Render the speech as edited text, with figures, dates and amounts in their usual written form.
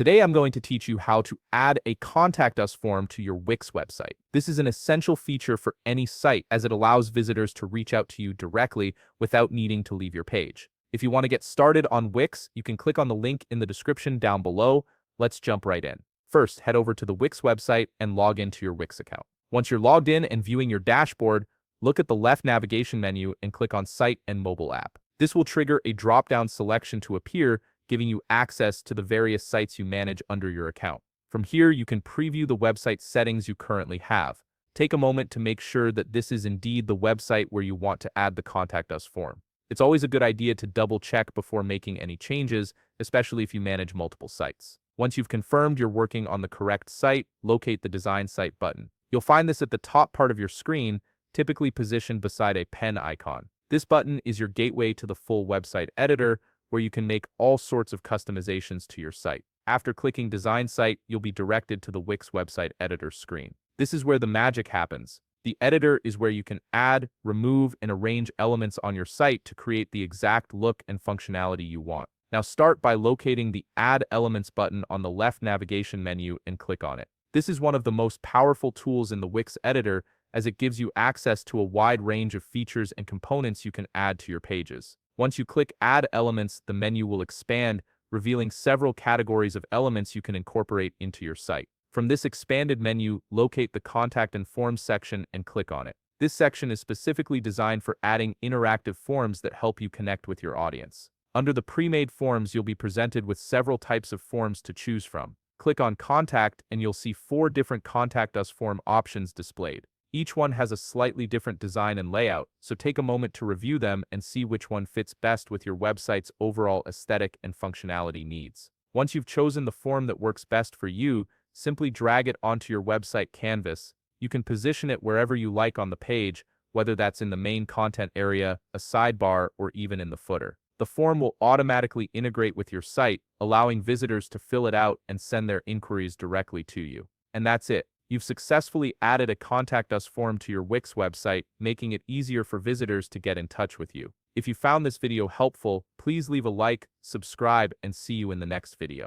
Today, I'm going to teach you how to add a Contact Us form to your Wix website. This is an essential feature for any site as it allows visitors to reach out to you directly without needing to leave your page. If you want to get started on Wix, you can click on the link in the description down below. Let's jump right in. First, head over to the Wix website and log into your Wix account. Once you're logged in and viewing your dashboard, look at the left navigation menu and click on Site and Mobile App. This will trigger a drop-down selection to appear, giving you access to the various sites you manage under your account. From here, you can preview the website settings you currently have. Take a moment to make sure that this is indeed the website where you want to add the Contact Us form. It's always a good idea to double-check before making any changes, especially if you manage multiple sites. Once you've confirmed you're working on the correct site, locate the Design Site button. You'll find this at the top part of your screen, typically positioned beside a pen icon. This button is your gateway to the full website editor, where you can make all sorts of customizations to your site. After clicking Design Site, you'll be directed to the Wix website editor screen. This is where the magic happens. The editor is where you can add, remove, and arrange elements on your site to create the exact look and functionality you want. Now start by locating the Add Elements button on the left navigation menu and click on it. This is one of the most powerful tools in the Wix editor, as it gives you access to a wide range of features and components you can add to your pages. Once you click Add Elements, the menu will expand, revealing several categories of elements you can incorporate into your site. From this expanded menu, locate the Contact and Forms section and click on it. This section is specifically designed for adding interactive forms that help you connect with your audience. Under the pre-made forms, you'll be presented with several types of forms to choose from. Click on Contact and you'll see 4 different Contact Us form options displayed. Each one has a slightly different design and layout, so take a moment to review them and see which one fits best with your website's overall aesthetic and functionality needs. Once you've chosen the form that works best for you, simply drag it onto your website canvas. You can position it wherever you like on the page, whether that's in the main content area, a sidebar, or even in the footer. The form will automatically integrate with your site, allowing visitors to fill it out and send their inquiries directly to you. And that's it. You've successfully added a Contact Us form to your Wix website, making it easier for visitors to get in touch with you. If you found this video helpful, please leave a like, subscribe, and see you in the next video.